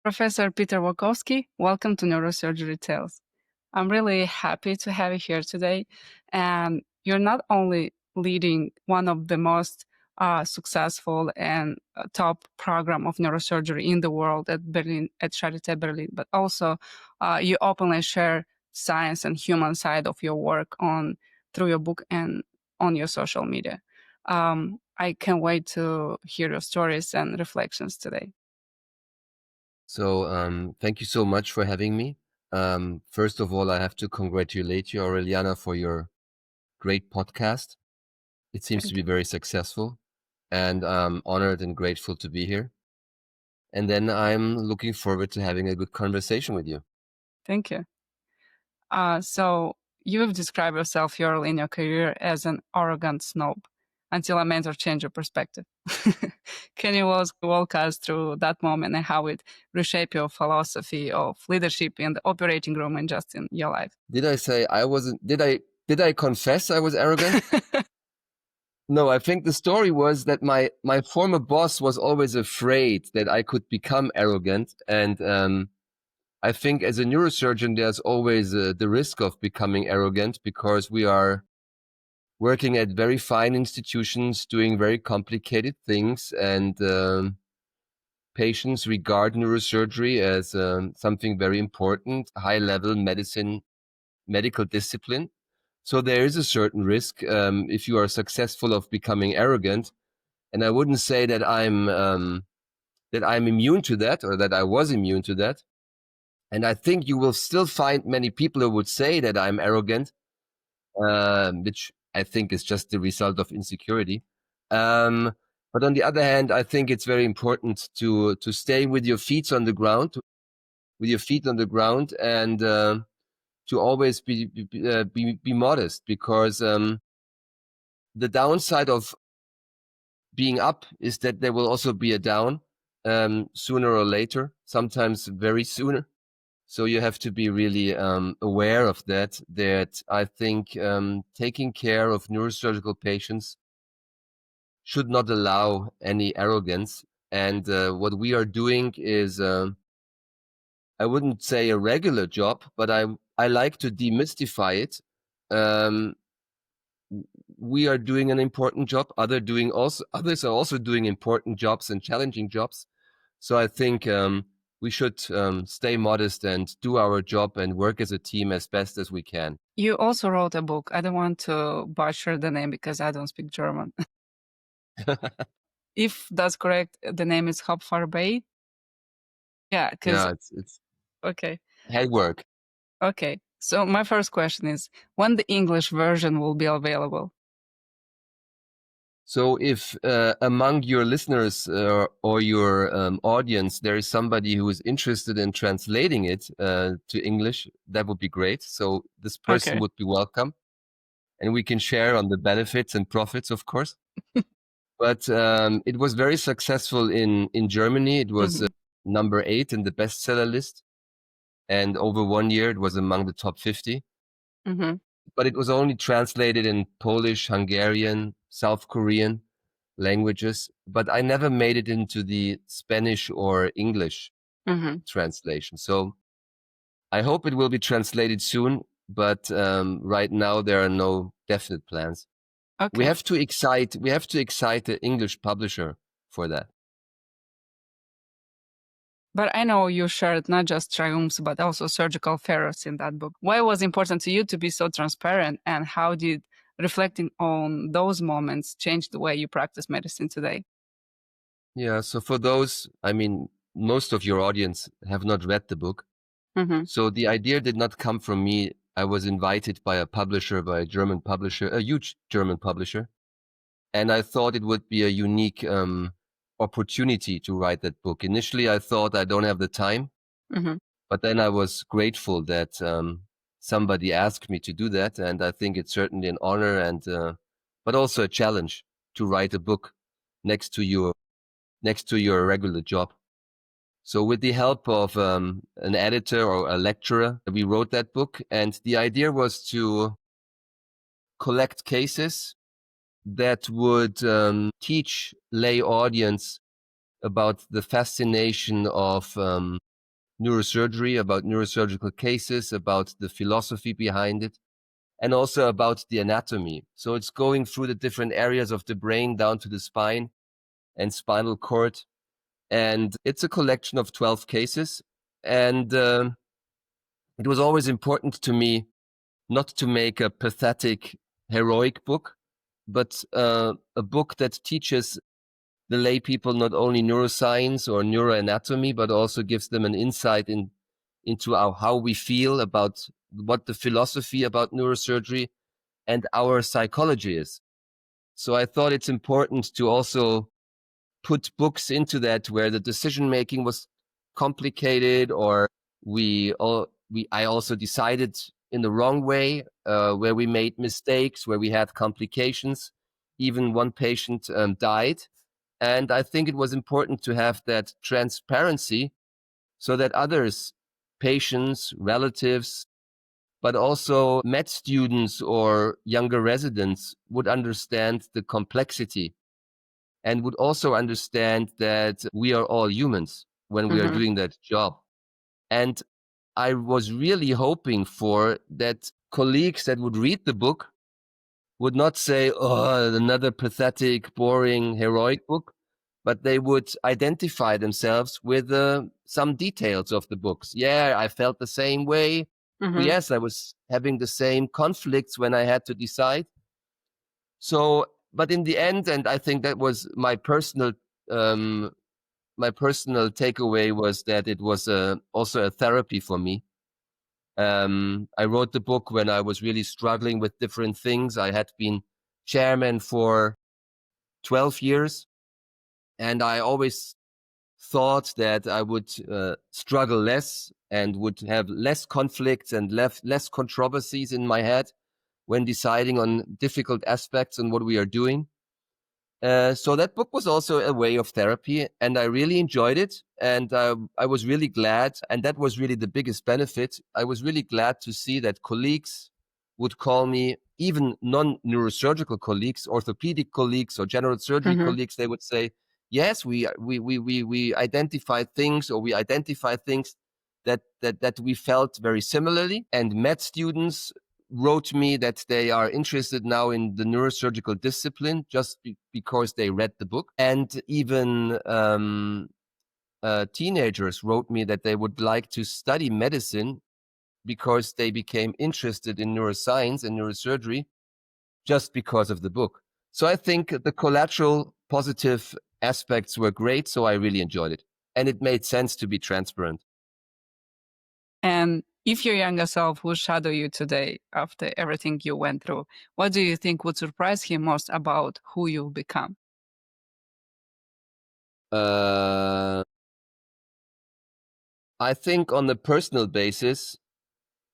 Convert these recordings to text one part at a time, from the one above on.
Professor Peter Wachowski, welcome to Neurosurgery Tales. I'm really happy to have you here today. And you're not only leading one of the most successful and top program of neurosurgery in the world at Berlin, at Charité Berlin, but also you openly share science and human side of your work through your book and on your social media. I can't wait to hear your stories and reflections today. So thank you so much for having me. First of all, I have to congratulate you, Aureliana, for your great podcast. It seems to be very successful, and I'm honored and grateful to be here. And then I'm looking forward to having a good conversation with you. Thank you. So you've described yourself early in your career as an arrogant snob until a mentor changed your perspective. Can you walk us through that moment and how it reshaped your philosophy of leadership in the operating room and just in your life? Did I say I wasn't? Did I confess I was arrogant? No, I think the story was that my former boss was always afraid that I could become arrogant, and I think as a neurosurgeon, there's always the risk of becoming arrogant because we are working at very fine institutions, doing very complicated things, and patients regard neurosurgery as something very important, high-level medical discipline. So there is a certain risk if you are successful of becoming arrogant. And I wouldn't say that I'm immune to that or that I was immune to that. And I think you will still find many people who would say that I'm arrogant, which I think is just the result of insecurity. But on the other hand, I think it's very important to stay with your feet on the ground, and to always be modest, because the downside of being up is that there will also be a down sooner or later, sometimes very sooner. So you have to be really aware of that I think taking care of neurosurgical patients should not allow any arrogance. And what we are doing is, I wouldn't say a regular job, but I like to demystify it. We are doing an important job. Others are also doing important jobs and challenging jobs. So I think we should stay modest and do our job and work as a team as best as we can. You also wrote a book. I don't want to butcher the name because I don't speak German. If that's correct, the name is Hopfarbay. Yeah, because it's okay. head work. Okay. So my first question is, when the English version will be available? So if among your listeners or your audience, there is somebody who is interested in translating it to English, that would be great. So this person would be welcome. And we can share on the benefits and profits, of course. But it was very successful in Germany. It was number 8 in the bestseller list. And over 1 year, it was among the top 50. But it was only translated in Polish, Hungarian, South Korean languages. But I never made it into the Spanish or English translation. So I hope it will be translated soon. But right now, there are no definite plans. Okay. We have to excite the English publisher for that. But I know you shared not just triumphs, but also surgical failures in that book. Why was it important to you to be so transparent, and how did reflecting on those moments change the way you practice medicine today? Yeah, so for those, I mean, most of your audience have not read the book. So the idea did not come from me. I was invited by a publisher, by a German publisher, a huge German publisher. And I thought it would be a unique opportunity to write that book. Initially, I thought I don't have the time. But then I was grateful that somebody asked me to do that. And I think it's certainly an honor and but also a challenge to write a book next to your regular job. So with the help of an editor or a lecturer, we wrote that book. And the idea was to collect cases that would teach lay audience about the fascination of neurosurgery, about neurosurgical cases, about the philosophy behind it, and also about the anatomy. So it's going through the different areas of the brain down to the spine and spinal cord. And it's a collection of 12 cases. And it was always important to me not to make a pathetic, heroic book, but a book that teaches the lay people not only neuroscience or neuroanatomy, but also gives them an insight into how we feel about what the philosophy about neurosurgery and our psychology is. So I thought it's important to also put books into that where the decision making was complicated, or I also decided in the wrong way, where we made mistakes, where we had complications. Even one patient died. And I think it was important to have that transparency so that others, patients, relatives, but also med students or younger residents would understand the complexity and would also understand that we are all humans when we are doing that job. And I was really hoping for that colleagues that would read the book would not say, oh, another pathetic, boring, heroic book, but they would identify themselves with some details of the books. Yeah, I felt the same way. Yes, I was having the same conflicts when I had to decide. So, but in the end, and I think that was my personal takeaway, was that it was also a therapy for me. I wrote the book when I was really struggling with different things. I had been chairman for 12 years, and I always thought that I would struggle less and would have less conflicts and less controversies in my head when deciding on difficult aspects and what we are doing. So that book was also a way of therapy, and I really enjoyed it. And I was really glad, and that was really the biggest benefit. I was really glad to see that colleagues would call me, even non-neurosurgical colleagues, orthopedic colleagues or general surgery colleagues. They would say, yes, we identified things, or we identify things that we felt very similarly. And med students wrote me that they are interested now in the neurosurgical discipline just because they read the book. And even teenagers wrote me that they would like to study medicine because they became interested in neuroscience and neurosurgery just because of the book. So I think the collateral positive aspects were great. So I really enjoyed it. And it made sense to be transparent. And if your younger self would shadow you today after everything you went through, what do you think would surprise him most about who you've become? I think on a personal basis,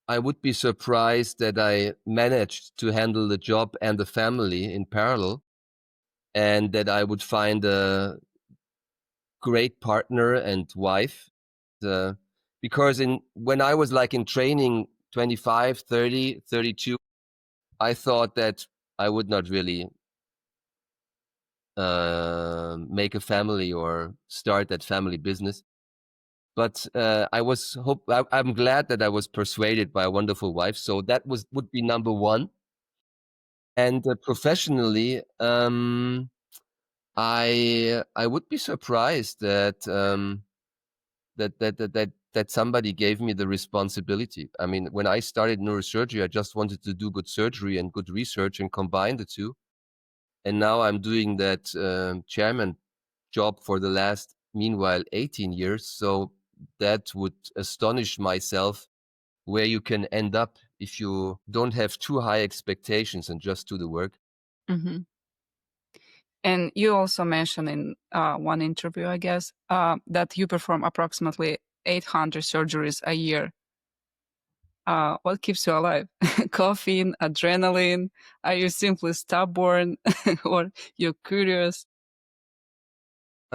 I would be surprised that I managed to handle the job and the family in parallel, and that I would find a great partner and wife. Because when I was like in training 25, 30, 32, I thought that I would not really make a family or start that family business. But I'm glad that I was persuaded by a wonderful wife. So that would be number one. And professionally, I would be surprised that that somebody gave me the responsibility. I mean, when I started neurosurgery, I just wanted to do good surgery and good research and combine the two. And now I'm doing that chairman job for the last, meanwhile, 18 years. So that would astonish myself where you can end up if you don't have too high expectations and just do the work. And you also mentioned in one interview, I guess, that you perform approximately 800 surgeries a year. What keeps you alive? Caffeine, adrenaline? Are you simply stubborn or you're curious?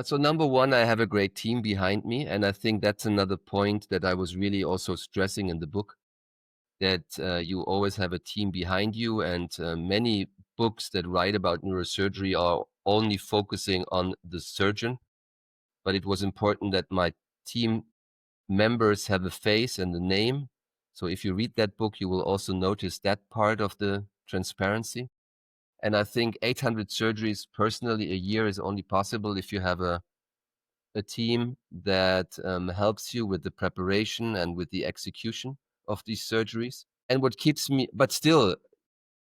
So number one, I have a great team behind me. And I think that's another point that I was really also stressing in the book, that you always have a team behind you. And many books that write about neurosurgery are only focusing on the surgeon. But it was important that my team members have a face and a name. So if you read that book, you will also notice that part of the transparency. And I think 800 surgeries personally a year is only possible if you have a team that helps you with the preparation and with the execution of these surgeries. And what keeps me, but still,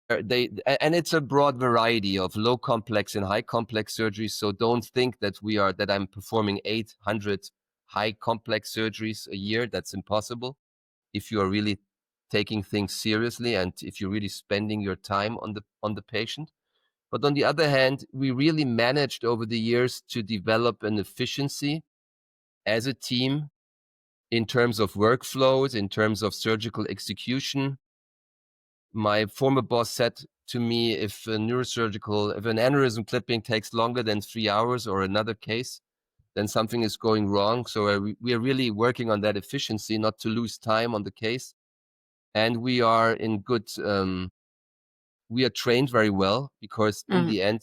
and it's a broad variety of low complex and high complex surgeries. So don't think that I'm performing 800 high complex surgeries a year. That's impossible if you are really taking things seriously and if you're really spending your time on the patient. But on the other hand, we really managed over the years to develop an efficiency as a team in terms of workflows, in terms of surgical execution. My former boss said to me, if an aneurysm clipping takes longer than 3 hours or another case, then something is going wrong. So we are really working on that efficiency, not to lose time on the case. And we are in good, we are trained very well because in the end,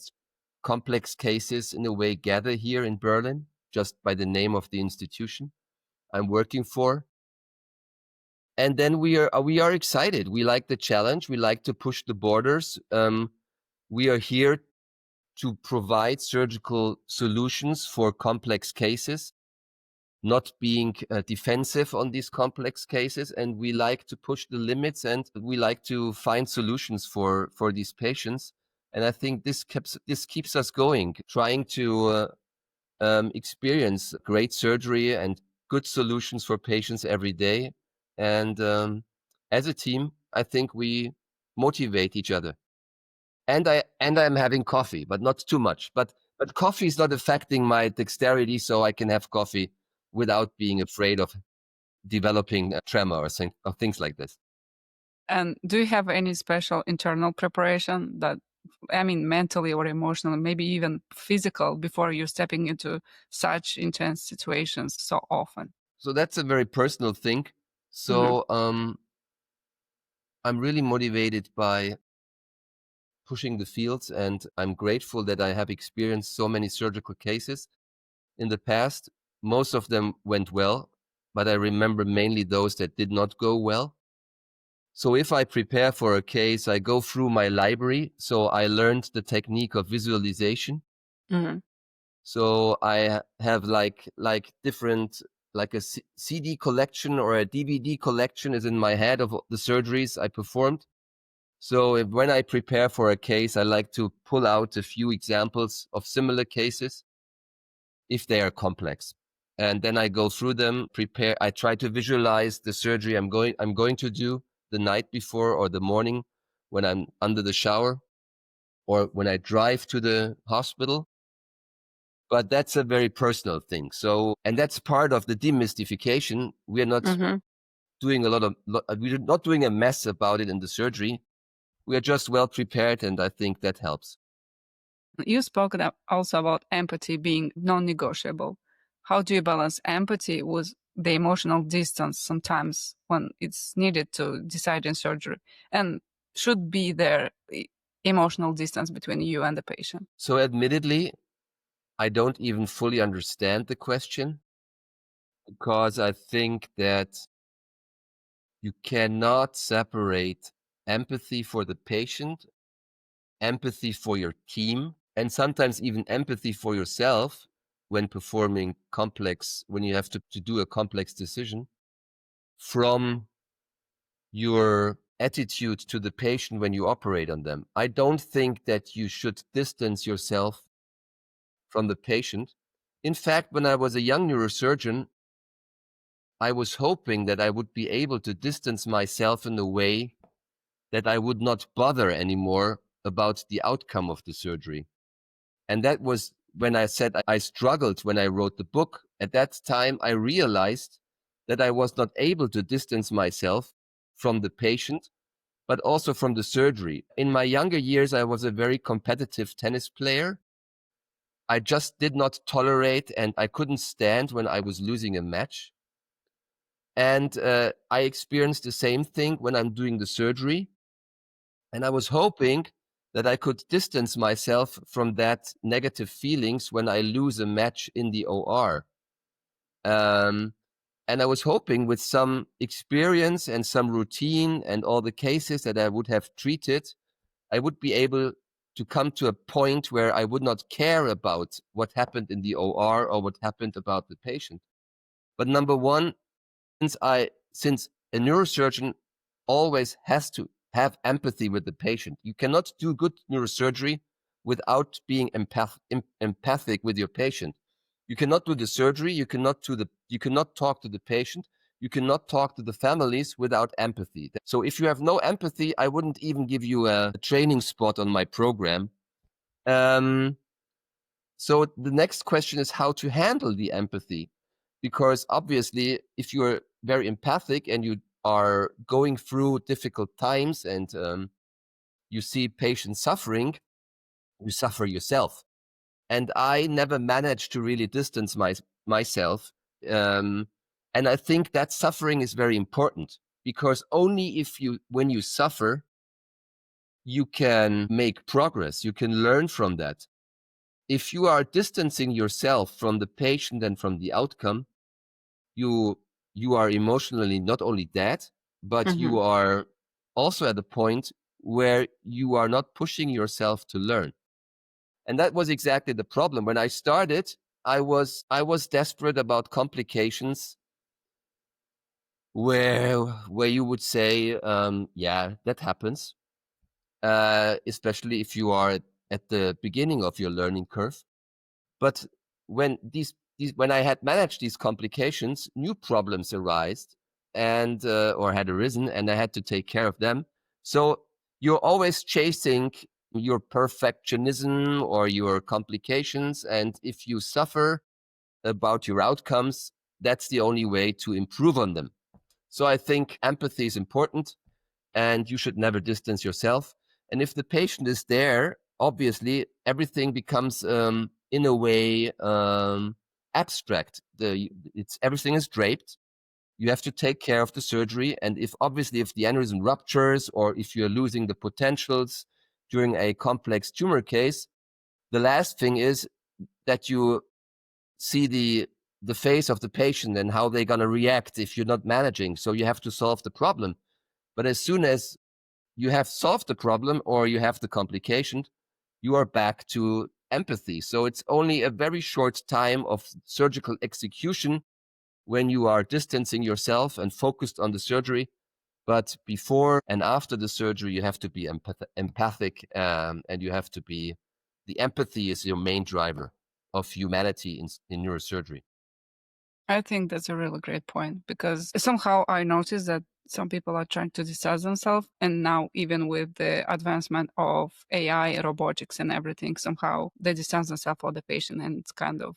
complex cases in a way gather here in Berlin, just by the name of the institution I'm working for. And then we are excited. We like the challenge. We like to push the borders. We are here to provide surgical solutions for complex cases, not being defensive on these complex cases. And we like to push the limits and we like to find solutions for these patients. And I think this keeps us going, trying to experience great surgery and good solutions for patients every day. And as a team, I think we motivate each other. And I'm having coffee, but not too much. But coffee is not affecting my dexterity, so I can have coffee without being afraid of developing a tremor or things like this. And do you have any special internal preparation that, I mean, mentally or emotionally, maybe even physical, before you're stepping into such intense situations so often? So that's a very personal thing. So I'm really motivated by pushing the fields, and I'm grateful that I have experienced so many surgical cases in the past. Most of them went well, but I remember mainly those that did not go well. So if I prepare for a case, I go through my library. So I learned the technique of visualization. So I have like different, like a CD collection or a DVD collection is in my head of the surgeries I performed. So when I prepare for a case, I like to pull out a few examples of similar cases if they are complex. And then I go through them, prepare. I try to visualize the surgery I'm going to do the night before or the morning when I'm under the shower or when I drive to the hospital. But that's a very personal thing. So, and that's part of the demystification. We're not doing we're not doing a mess about it in the surgery. We are just well prepared, and I think that helps. You spoke also about empathy being non-negotiable. How do you balance empathy with the emotional distance sometimes when it's needed to decide in surgery? And should be there emotional distance between you and the patient? So admittedly, I don't even fully understand the question, because I think that you cannot separate empathy for the patient, empathy for your team, and sometimes even empathy for yourself when performing when you have to do a complex decision, from your attitude to the patient when you operate on them. I don't think that you should distance yourself from the patient. In fact, when I was a young neurosurgeon, I was hoping that I would be able to distance myself in a way that I would not bother anymore about the outcome of the surgery. And that was when I said I struggled when I wrote the book. At that time, I realized that I was not able to distance myself from the patient, but also from the surgery. In my younger years, I was a very competitive tennis player. I just did not tolerate, and I couldn't stand when I was losing a match. And I experienced the same thing when I'm doing the surgery. And I was hoping that I could distance myself from that negative feelings when I lose a match in the OR. And I was hoping with some experience and some routine and all the cases that I would have treated, I would be able to come to a point where I would not care about what happened in the OR or what happened about the patient. But number one, since a neurosurgeon always has to have empathy with the patient. You cannot do good neurosurgery without being empathic with your patient. You cannot do the surgery. You cannot talk to the patient. You cannot talk to the families without empathy. So if you have no empathy, I wouldn't even give you a training spot on my program. So the next question is how to handle the empathy. Because obviously, if you're very empathic and you are going through difficult times and you see patients suffering, you suffer yourself. And I never managed to really distance myself. And I think that suffering is very important, because only when you suffer, you can make progress. You can learn from that. If you are distancing yourself from the patient and from the outcome, you are emotionally not only dead, but you are also at a point where you are not pushing yourself to learn. And that was exactly the problem. When I started, I was desperate about complications where you would say, yeah, that happens, especially if you are at the beginning of your learning curve. But when when I had managed these complications, new problems arise and or had arisen, and I had to take care of them. So you're always chasing your perfectionism or your complications, and if you suffer about your outcomes, that's the only way to improve on them. So I think empathy is important, and you should never distance yourself. And if the patient is there, obviously everything becomes in a way abstract. Everything is draped. You have to take care of the surgery, and if the aneurysm ruptures or if you're losing the potentials during a complex tumor case, the last thing is that you see the face of the patient and how they're going to react if you're not managing. So you have to solve the problem. But as soon as you have solved the problem or you have the complication, you are back to empathy. So it's only a very short time of surgical execution when you are distancing yourself and focused on the surgery. But before and after the surgery, you have to be empathic, and you have to be, the empathy is your main driver of humanity in neurosurgery. I think that's a really great point, because somehow I noticed that some people are trying to distance themselves, and now even with the advancement of AI, robotics and everything, somehow they distance themselves from the patient, and it's kind of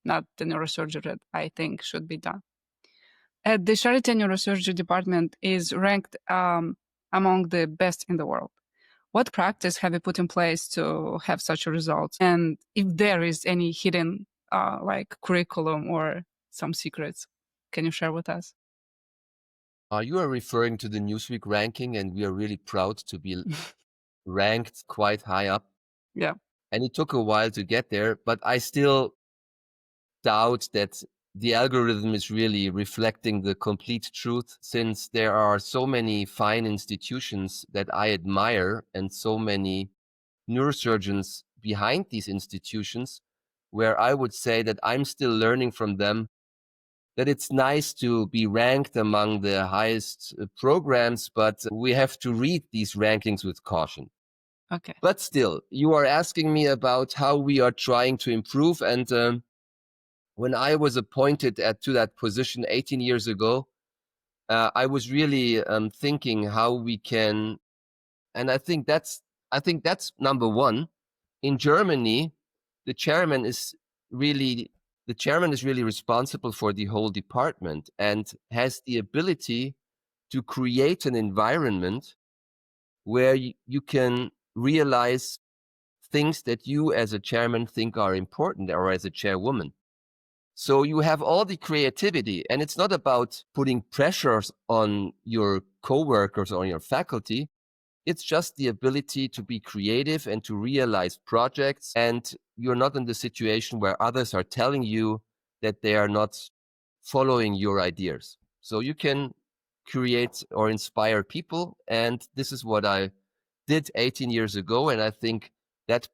not the neurosurgery that I think should be done. At the Charité Neurosurgery department is ranked among the best in the world. What practice have you put in place to have such results? And if there is any hidden like curriculum or some secrets, can you share with us? You are referring to the Newsweek ranking, and we are really proud to be ranked quite high up. Yeah. And it took a while to get there, but I still doubt that the algorithm is really reflecting the complete truth, since there are so many fine institutions that I admire and so many neurosurgeons behind these institutions, where I would say that I'm still learning from them, that it's nice to be ranked among the highest programs, but we have to read these rankings with caution. Okay. But still, you are asking me about how we are trying to improve. And when I was appointed to that position 18 years ago, I was really thinking how we can, and I think that's number one. In Germany, the chairman is really responsible for the whole department and has the ability to create an environment where you can realize things that you as a chairman think are important, or as a chairwoman. So you have all the creativity, and it's not about putting pressures on your coworkers or on your faculty. It's just the ability to be creative and to realize projects. And you're not in the situation where others are telling you that they are not following your ideas. So you can create or inspire people. And this is what I did 18 years ago. And I think that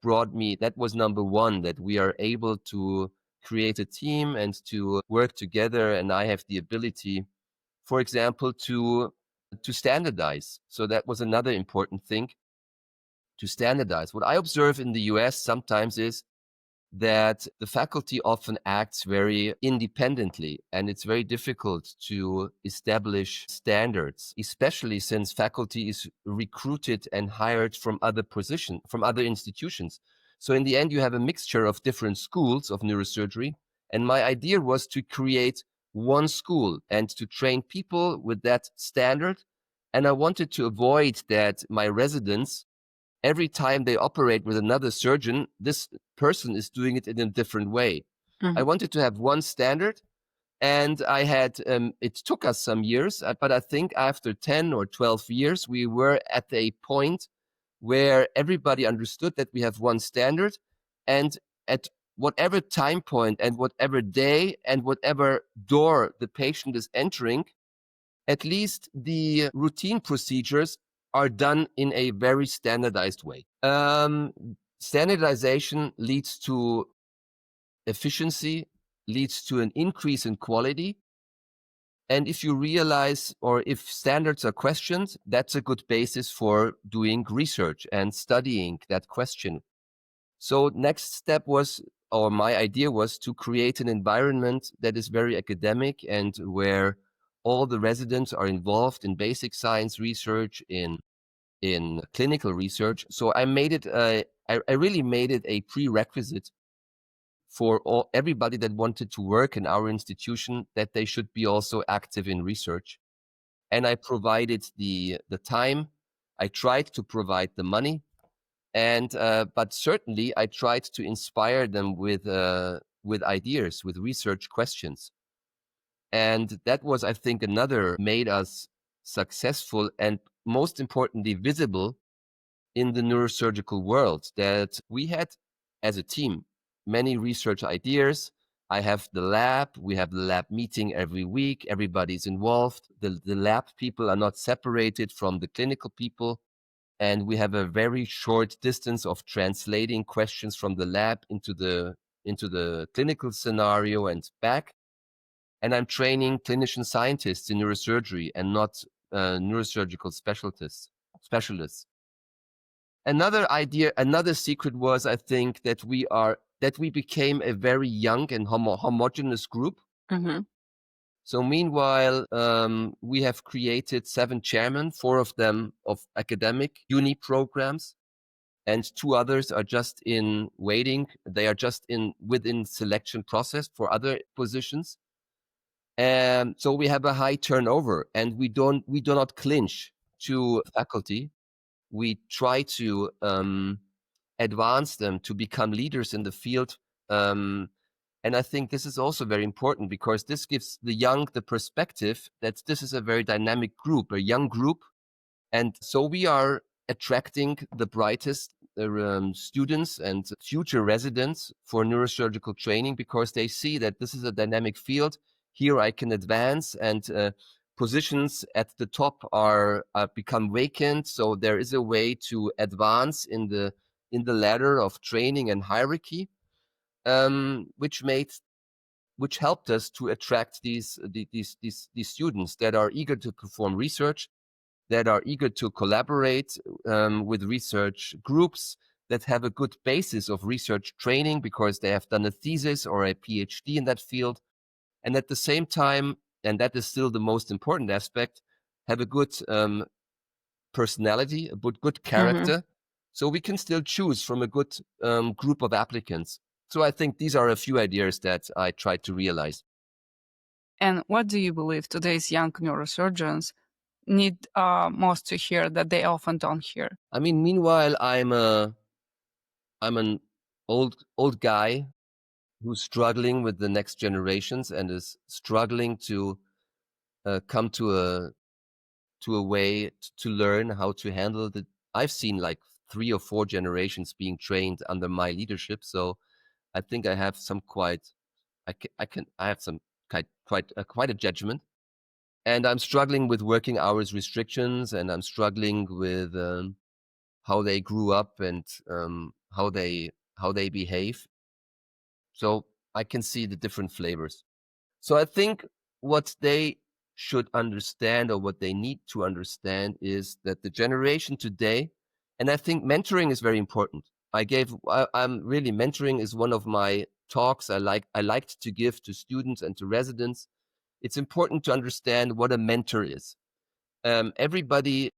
was number one, that we are able to create a team and to work together. And I have the ability, for example, to standardize. So that was another important thing, to standardize. What I observe in the US sometimes is that the faculty often acts very independently, and it's very difficult to establish standards, especially since faculty is recruited and hired from other institutions. So in the end, you have a mixture of different schools of neurosurgery. And my idea was to create one school and to train people with that standard. And I wanted to avoid that my residents, every time they operate with another surgeon, this person is doing it in a different way. I wanted to have one standard, and I had, it took us some years, but I think after 10 or 12 years, we were at a point where everybody understood that we have one standard, and at whatever time point and whatever day and whatever door the patient is entering, at least the routine procedures are done in a very standardized way. Standardization leads to efficiency, leads to an increase in quality. And if you realize, or if standards are questioned, that's a good basis for doing research and studying that question. So next step was, or my idea was, to create an environment that is very academic and where all the residents are involved in basic science research, in clinical research. So I made it, I really made it a prerequisite for everybody that wanted to work in our institution, that they should be also active in research. And I provided the time. I tried to provide the money, and but certainly I tried to inspire them with ideas, with research questions. And that was, I think, another made us successful and most importantly visible in the neurosurgical world, that we had as a team many research ideas. I have the lab. We have the lab meeting every week. Everybody's involved. The lab people are not separated from the clinical people. And we have a very short distance of translating questions from the lab into the clinical scenario and back. And I'm training clinician scientists in neurosurgery and not neurosurgical specialists. Another secret was, I think, that we became a very young and homogeneous group. So meanwhile, we have created 7 chairmen, 4 of them of academic uni programs, and 2 others are just in waiting. They are just within selection process for other positions. And so we have a high turnover, and we do not clinch to faculty. We try to advance them to become leaders in the field. And I think this is also very important, because this gives the young the perspective that this is a very dynamic group, a young group. And so we are attracting the brightest students and future residents for neurosurgical training, because they see that this is a dynamic field. Here I can advance, and positions at the top are become vacant. So there is a way to advance in the ladder of training and hierarchy, which helped us to attract these students that are eager to perform research, that are eager to collaborate with research groups, that have a good basis of research training because they have done a thesis or a PhD in that field. And at the same time, and that is still the most important aspect, have a good personality, a good character. So we can still choose from a good group of applicants. So I think these are a few ideas that I tried to realize. And what do you believe today's young neurosurgeons need most to hear that they often don't hear? I mean, meanwhile, I'm an old guy who's struggling with the next generations and is struggling to come to a way to learn how to handle the. I've seen like 3 or 4 generations being trained under my leadership, so I think I have some I have some quite a judgment. And I'm struggling with working hours restrictions, and I'm struggling with how they grew up and how they behave. So I can see the different flavors. So I think what they should understand, or what they need to understand, is that the generation today, and I think mentoring is very important. I'm really, mentoring is one of my talks I liked to give to students and to residents. It's important to understand what a mentor is. Everybody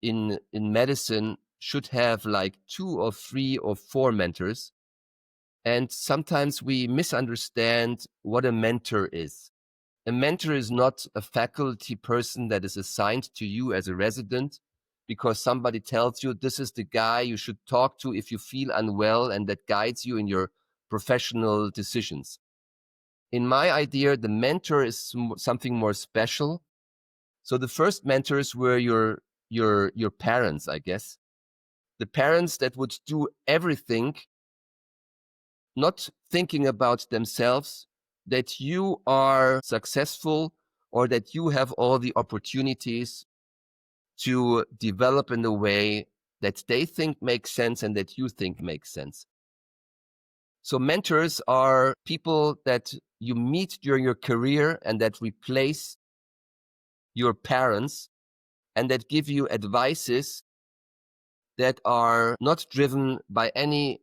in medicine should have like 2 or 3 or 4 mentors. And sometimes we misunderstand what a mentor is. A mentor is not a faculty person that is assigned to you as a resident because somebody tells you this is the guy you should talk to if you feel unwell, and that guides you in your professional decisions. In my idea, the mentor is something more special. So the first mentors were your parents, I guess. The parents that would do everything, not thinking about themselves, that you are successful or that you have all the opportunities to develop in a way that they think makes sense and that you think makes sense. So mentors are people that you meet during your career and that replace your parents and that give you advices that are not driven by any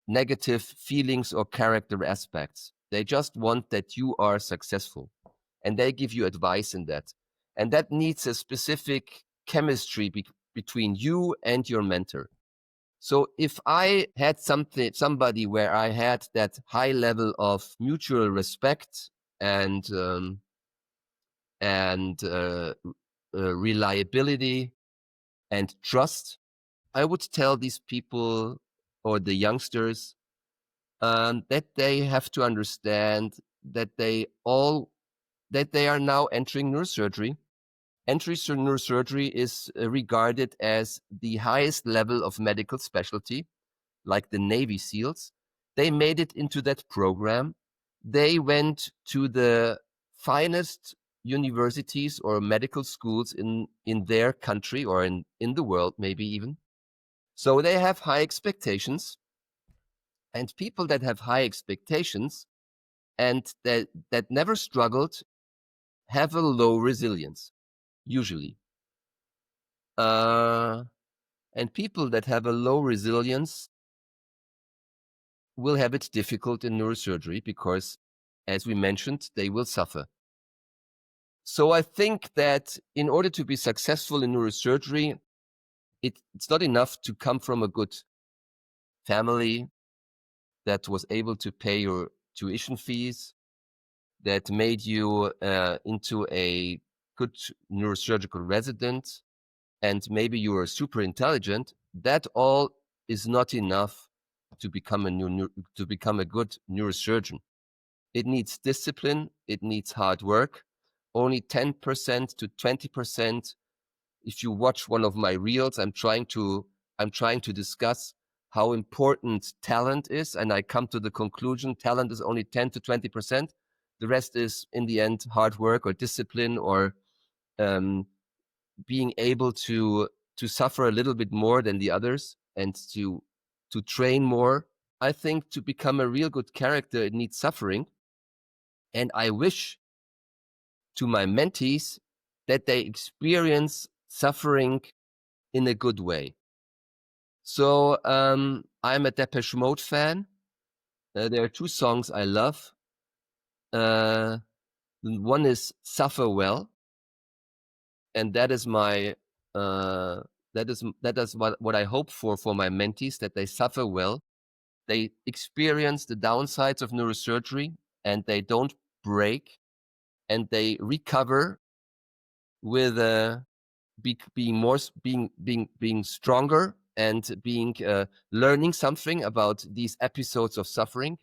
negative feelings or character aspects. They just want that you are successful, and they give you advice in that. And that needs a specific chemistry between you and your mentor. So if I had somebody where I had that high level of mutual respect and reliability and trust, I would tell these people or the youngsters that they have to understand that they are now entering neurosurgery. Entry to neurosurgery is regarded as the highest level of medical specialty, like the Navy SEALs. They made it into that program. They went to the finest universities or medical schools in their country or in the world, maybe even. So they have high expectations. And people that have high expectations and that never struggled have a low resilience, usually. And people that have a low resilience will have it difficult in neurosurgery because, as we mentioned, they will suffer. So I think that in order to be successful in neurosurgery, it's not enough to come from a good family that was able to pay your tuition fees, that made you into a good neurosurgical resident, and maybe you are super intelligent. That all is not enough to become a good neurosurgeon. It needs discipline. It needs hard work. Only 10% to 20%. If you watch one of my reels, I'm trying to discuss how important talent is, and I come to the conclusion talent is only 10 to 20%. The rest is, in the end, hard work or discipline or being able to suffer a little bit more than the others and to train more. I think to become a real good character, it needs suffering. And I wish to my mentees that they experience suffering in a good way. So I'm a Depeche Mode fan. There are 2 songs I love. One is "Suffer Well," and that is my that is what I hope for my mentees, that they suffer well. They experience the downsides of neurosurgery and they don't break, and they recover with being stronger and learning something about these episodes of suffering.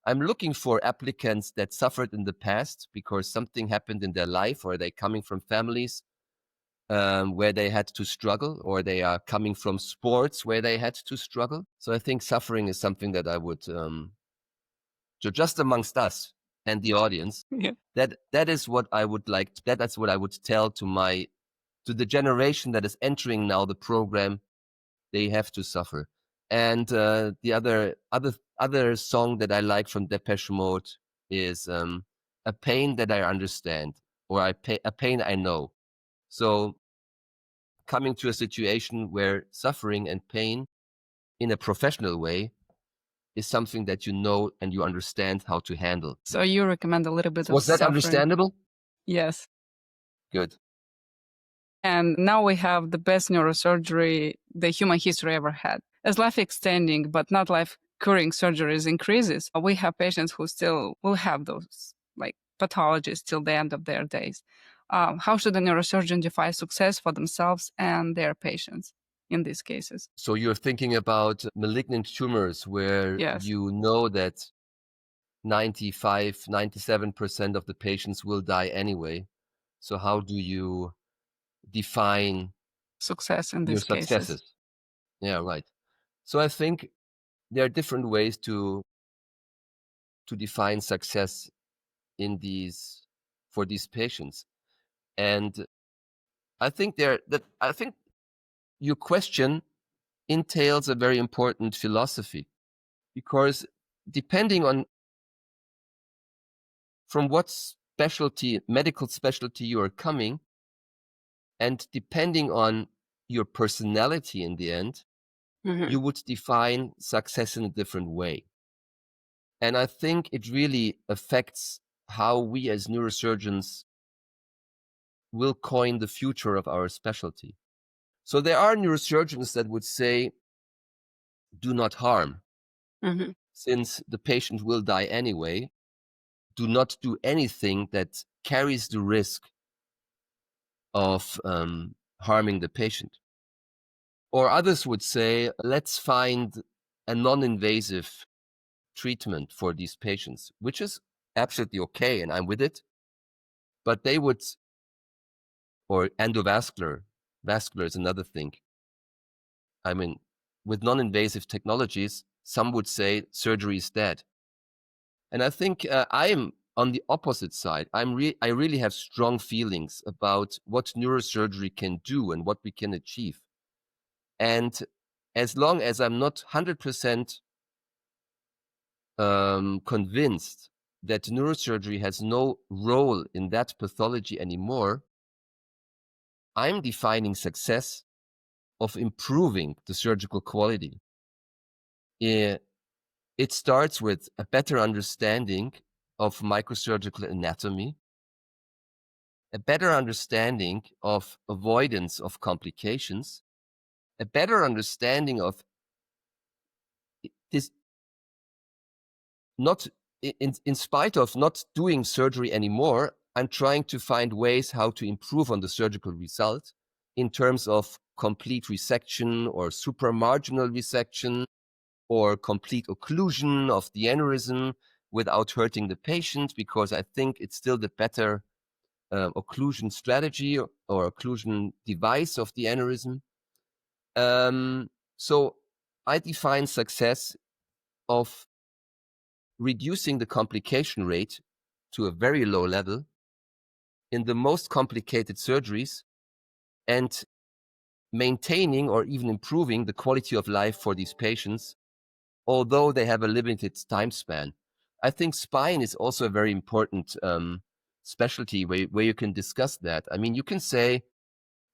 I'm looking for applicants that suffered in the past because something happened in their life, or they're coming from families where they had to struggle, or they are coming from sports where they had to struggle. So I think suffering is something that I would, so just amongst us, and the audience. Yeah. That is what I would like. That's what I would tell to the generation that is entering now the program. They have to suffer. And the other song that I like from Depeche Mode is a pain that I understand, or a pain I know. So coming to a situation where suffering and pain in a professional way is something that you know and you understand how to handle. So you recommend a little bit of Was that suffering. understandable? Yes. Good. And now we have the best neurosurgery the human history ever had. As life extending but not life curing surgeries increases, we have patients who still will have those like pathologies till the end of their days. How should a neurosurgeon define success for themselves and their patients in these cases? So you're thinking about malignant tumors where Yes. you know that 95, 97% of the patients will die anyway. So how do you define Success in your these cases. successes? Yeah, right. So I think there are different ways to define success for these patients. And I think your question entails a very important philosophy, because depending on from what medical specialty you are coming, and depending on your personality in the end, you would define success in a different way. And I think it really affects how we as neurosurgeons will coin the future of our specialty. So there are neurosurgeons that would say, do not harm. Since the patient will die anyway, do not do anything that carries the risk of harming the patient. Or others would say, let's find a non-invasive treatment for these patients, which is absolutely okay, and I'm with it. But they would, or vascular is another thing. I mean, with non-invasive technologies, some would say surgery is dead. And I think I am on the opposite side. I really have strong feelings about what neurosurgery can do and what we can achieve. And as long as I'm not 100% convinced that neurosurgery has no role in that pathology anymore, I'm defining success of improving the surgical quality. It starts with a better understanding of microsurgical anatomy, a better understanding of avoidance of complications, a better understanding of this, not in spite of not doing surgery anymore, I'm trying to find ways how to improve on the surgical result in terms of complete resection or supramarginal resection or complete occlusion of the aneurysm without hurting the patient, because I think it's still the better occlusion strategy or occlusion device of the aneurysm. So I define success of reducing the complication rate to a very low level in the most complicated surgeries and maintaining or even improving the quality of life for these patients, although they have a limited time span. I think spine is also a very important specialty where you can discuss that. I mean, you can say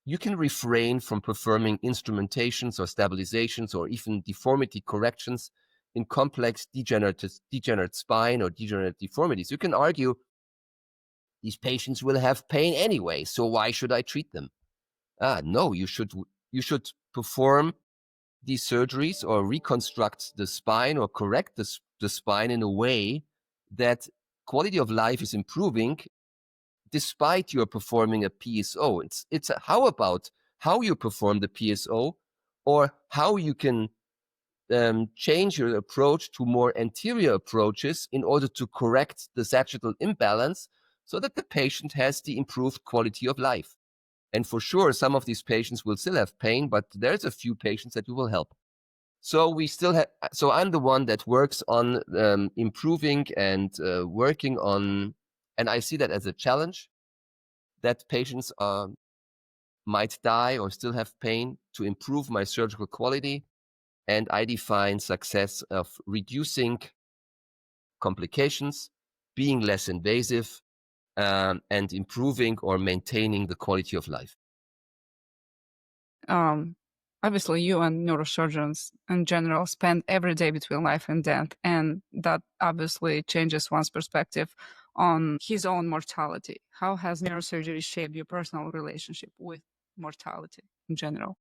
you can refrain from performing instrumentations or stabilizations or even deformity corrections in complex degenerate spine or degenerate deformities. You can argue these patients will have pain anyway, so why should I treat them? No, you should perform these surgeries or reconstruct the spine or correct the spine in a way that quality of life is improving despite you're performing a PSO. It's how about how you perform the PSO, or how you can change your approach to more anterior approaches in order to correct the sagittal imbalance so that the patient has the improved quality of life. And for sure, some of these patients will still have pain, but there's a few patients that you will help. So we still have. So I'm the one that works on improving and working on, and I see that as a challenge that patients might die or still have pain, to improve my surgical quality. And I define success of reducing complications, being less invasive, and improving or maintaining the quality of life. Obviously, you and neurosurgeons in general spend every day between life and death, and that obviously changes one's perspective on his own mortality. How has neurosurgery shaped your personal relationship with mortality in general?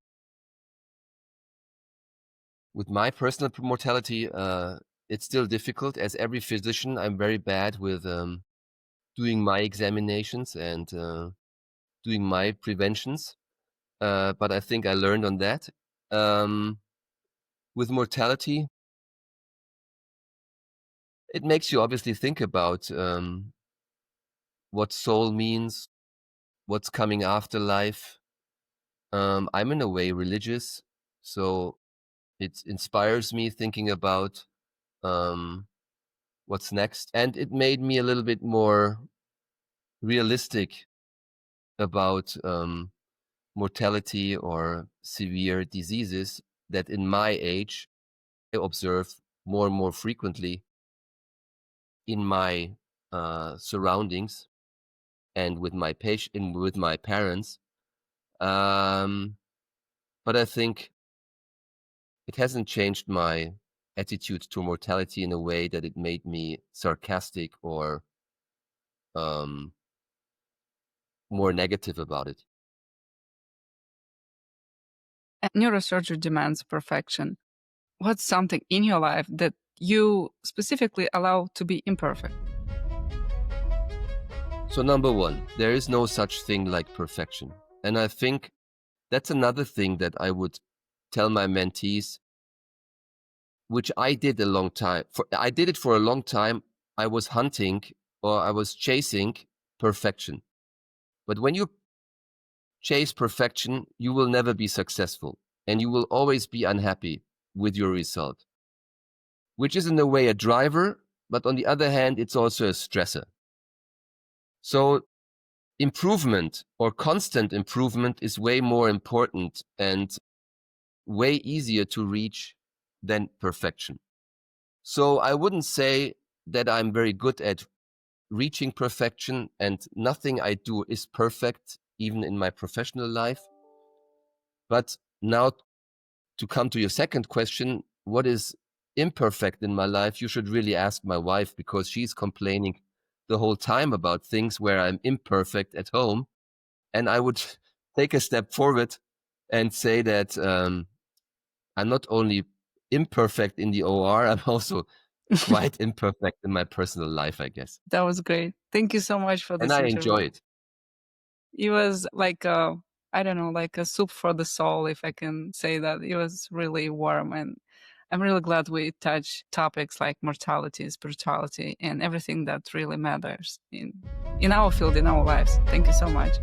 With my personal mortality, it's still difficult. As every physician, I'm very bad with doing my examinations and doing my preventions. But I think I learned on that. With mortality, it makes you obviously think about what soul means, what's coming after life. I'm in a way religious, so it inspires me thinking about what's next. And it made me a little bit more realistic about mortality or severe diseases that in my age I observe more and more frequently in my surroundings and with my patient, with my parents. But I think it hasn't changed my attitude to mortality in a way that it made me sarcastic or more negative about it. And neurosurgery demands perfection. What's something in your life that you specifically allow to be imperfect? So number one, there is no such thing like perfection. And I think that's another thing that I would tell my mentees, which I did a long time. I did it for a long time. I was hunting or I was chasing perfection. But when you chase perfection, you will never be successful and you will always be unhappy with your result, which is in a way a driver, but on the other hand, it's also a stressor. So improvement or constant improvement is way more important and way easier to reach than perfection. So I wouldn't say that I'm very good at reaching perfection, and nothing I do is perfect, even in my professional life. But now, to come to your second question, what is imperfect in my life? You should really ask my wife, because she's complaining the whole time about things where I'm imperfect at home. And I would take a step forward and say that I'm not only imperfect in the OR, I'm also quite imperfect in my personal life, I guess. That was great. Thank you so much for And this I interview. enjoy it. It was like a, I don't know, like a soup for the soul, if I can say that. It was really warm, and I'm really glad we touched topics like mortality, spirituality, and everything that really matters in our field, in our lives. Thank you so much.